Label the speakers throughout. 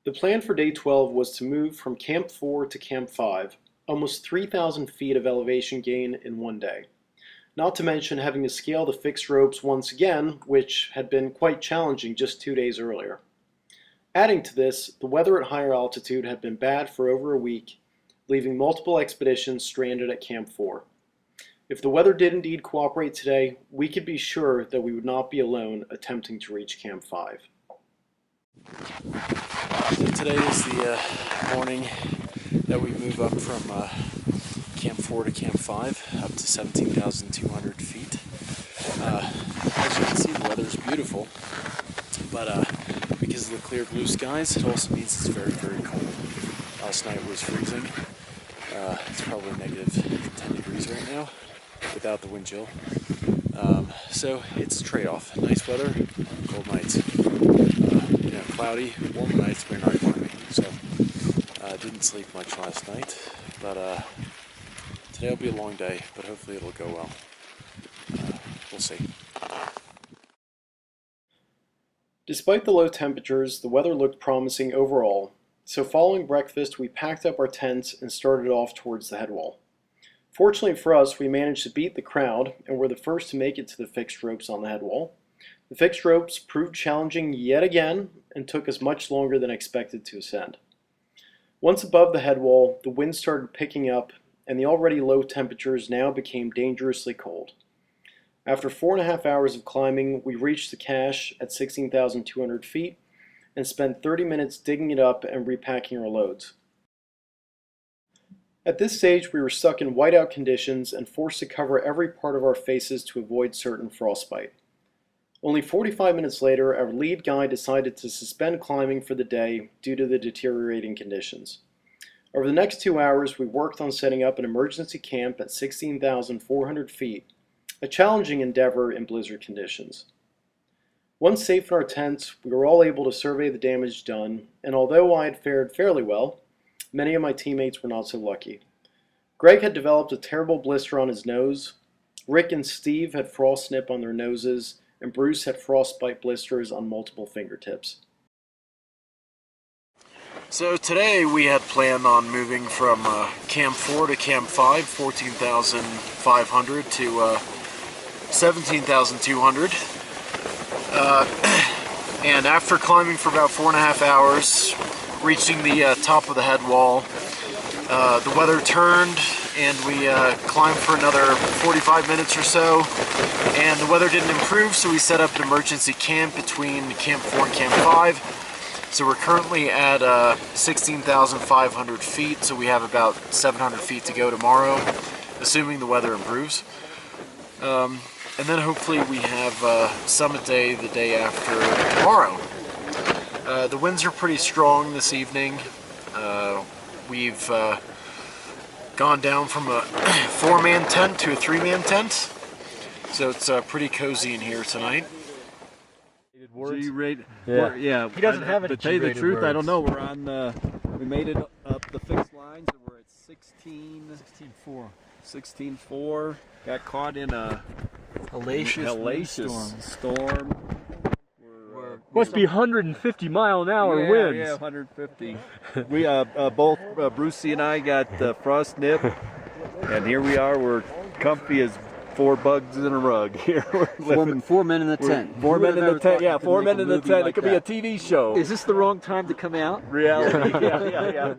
Speaker 1: The plan for day 12 was to move from Camp 4 to Camp 5, almost 3,000 feet of elevation gain in one day. Not to mention having to scale the fixed ropes once again, which had been quite challenging just 2 days earlier. Adding to this, the weather at higher altitude had been bad for over a week, leaving multiple expeditions stranded at Camp 4. If the weather did indeed cooperate today, we could be sure that we would not be alone attempting to reach Camp 5.
Speaker 2: So today is the morning that we move up from Camp 4 to Camp 5, up to 17,200 feet. As you can see, the weather is beautiful, but because of the clear blue skies, it also means it's very, very cold. Last night was freezing. It's probably negative 10 degrees right now, without the wind chill. So it's a trade-off. Nice weather, cold nights. Cloudy, warm nights, we're not climbing. So didn't sleep much last night, but today will be a long day, but hopefully it'll go well. We'll see.
Speaker 1: Despite the low temperatures, the weather looked promising overall, so following breakfast we packed up our tents and started off towards the headwall. Fortunately for us, we managed to beat the crowd and were the first to make it to the fixed ropes on the headwall. The fixed ropes proved challenging yet again and took us much longer than expected to ascend. Once above the headwall, the wind started picking up and the already low temperatures now became dangerously cold. After 4.5 hours of climbing, we reached the cache at 16,200 feet and spent 30 minutes digging it up and repacking our loads. At this stage, we were stuck in whiteout conditions and forced to cover every part of our faces to avoid certain frostbite. Only 45 minutes later, our lead guide decided to suspend climbing for the day due to the deteriorating conditions. Over the next 2 hours, we worked on setting up an emergency camp at 16,400 feet, a challenging endeavor in blizzard conditions. Once safe in our tents, we were all able to survey the damage done, and although I had fared fairly well, many of my teammates were not so lucky. Greg had developed a terrible blister on his nose, Rick and Steve had frost nip on their noses, and Bruce had frostbite blisters on multiple fingertips.
Speaker 2: So today we had planned on moving from Camp 4 to Camp 5, 14,500 to 17,200. And after climbing for about 4.5 hours, reaching the top of the head wall, the weather turned and we climbed for another 45 minutes or so, and the weather didn't improve, so we set up an emergency camp between Camp 4 and Camp 5. So we're currently at 16,500 feet, so we have about 700 feet to go tomorrow, assuming the weather improves. And then hopefully we have summit day the day after tomorrow. The winds are pretty strong this evening. We've gone down from a 4-man tent to a 3-man tent, so it's pretty cozy in here tonight.
Speaker 3: Yeah. He doesn't have any. To tell you the truth, words. I don't know. We're on. We made it up the fixed lines, and we're at 16.4. 16.4. Got caught in a hellacious storm.
Speaker 4: Must be 150 mile an hour winds.
Speaker 3: Yeah, 150. We both Brucey and I got frost nip, and here we are. We're comfy as 4 bugs in a rug. Here we're
Speaker 5: four men in the tent.
Speaker 3: 4 men in the tent. Yeah, 4 men in the tent. Like it could be a TV show.
Speaker 5: Is this the wrong time to come out?
Speaker 3: Reality. Yeah.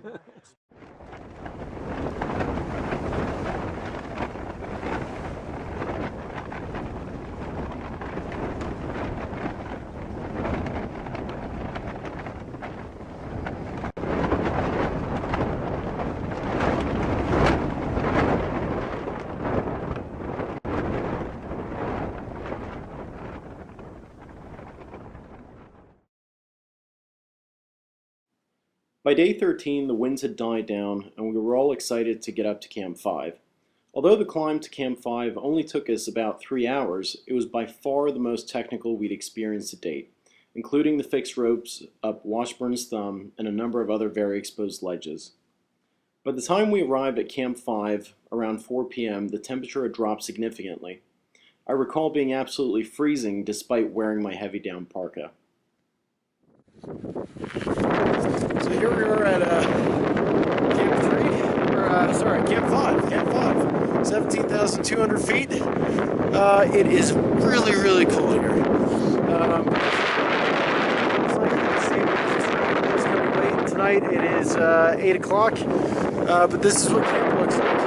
Speaker 1: By day 13, the winds had died down, and we were all excited to get up to Camp 5. Although the climb to Camp 5 only took us about 3 hours, it was by far the most technical we'd experienced to date, including the fixed ropes up Washburn's Thumb and a number of other very exposed ledges. By the time we arrived at Camp 5, around 4 p.m., the temperature had dropped significantly. I recall being absolutely freezing despite wearing my heavy down parka.
Speaker 2: So here we are at Camp 3, or sorry, Camp 5. Camp 5, 17,200 feet. It is really, really cool here. Looks like it's going to be late tonight. It is 8 o'clock, but this is what camp looks like.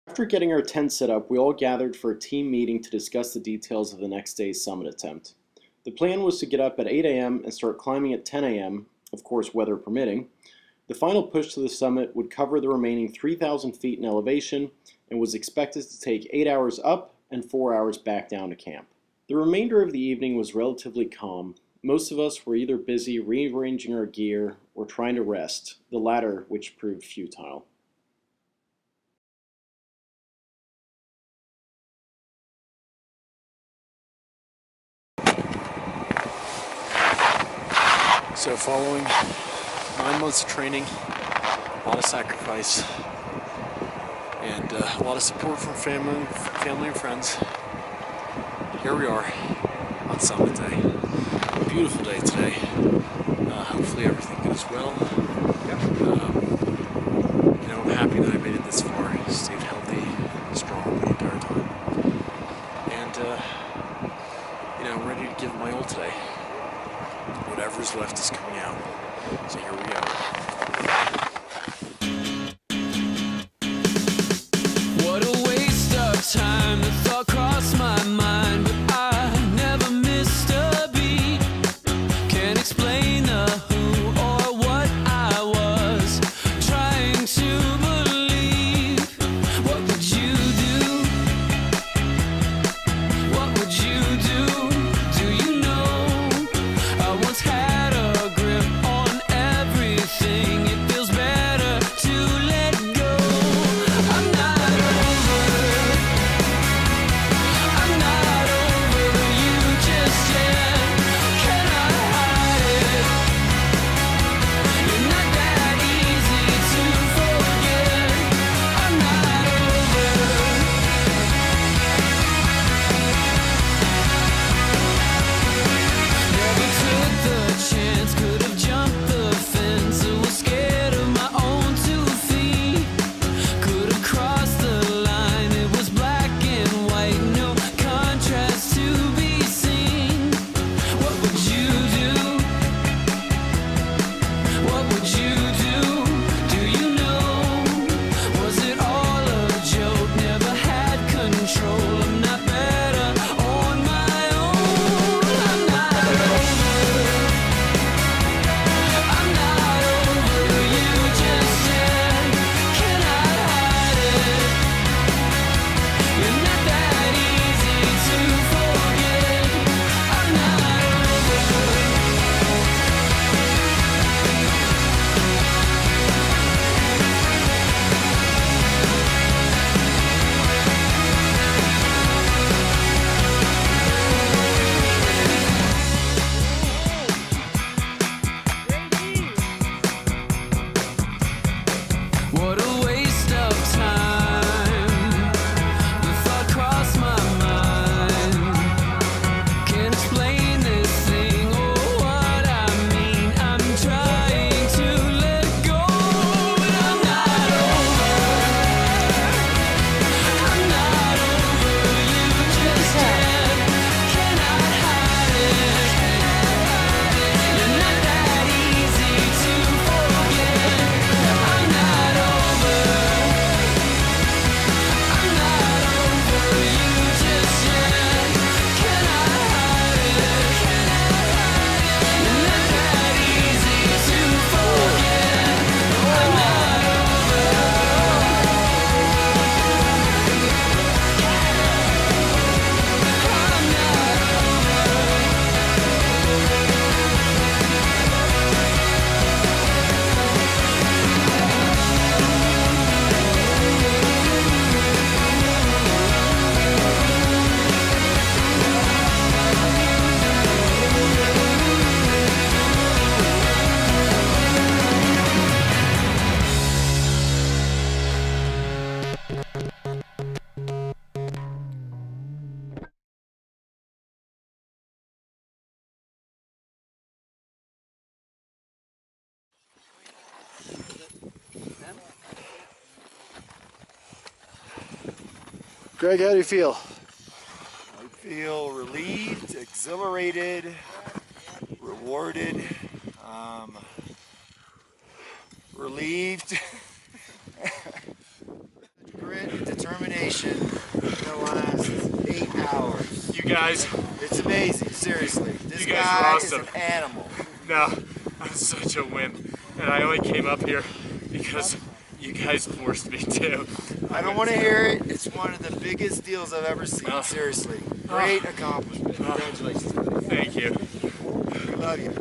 Speaker 1: After getting our tent set up, we all gathered for a team meeting to discuss the details of the next day's summit attempt. The plan was to get up at 8 a.m. and start climbing at 10 a.m., of course weather permitting. The final push to the summit would cover the remaining 3,000 feet in elevation and was expected to take 8 hours up and 4 hours back down to camp. The remainder of the evening was relatively calm. Most of us were either busy rearranging our gear or trying to rest, the latter which proved futile.
Speaker 2: So following 9 months of training, a lot of sacrifice, and a lot of support from family and friends, here we are on summit day. A beautiful day today. Hopefully everything goes well. I'm happy that I made it this far, stayed healthy, strong the entire time, and I'm ready to give it my all today. Whatever's left is coming out. So here we go.
Speaker 6: What a waste of time. The thought crossed my mind, but I never missed a beat. Can't explain the who or what I was trying to believe. What
Speaker 2: Greg, how do you feel?
Speaker 7: I feel relieved, exhilarated, rewarded, relieved. Grit and determination for the last 8 hours.
Speaker 8: You guys,
Speaker 7: It's amazing, seriously. This
Speaker 8: You guys
Speaker 7: guy
Speaker 8: are awesome.
Speaker 7: is an animal.
Speaker 8: no, I'm such a wimp. And I only came up here because you guys forced me to.
Speaker 7: I don't want to hear it. It's one of the biggest deals I've ever seen, seriously. Great accomplishment. Congratulations.
Speaker 8: Thank you.
Speaker 7: We love you.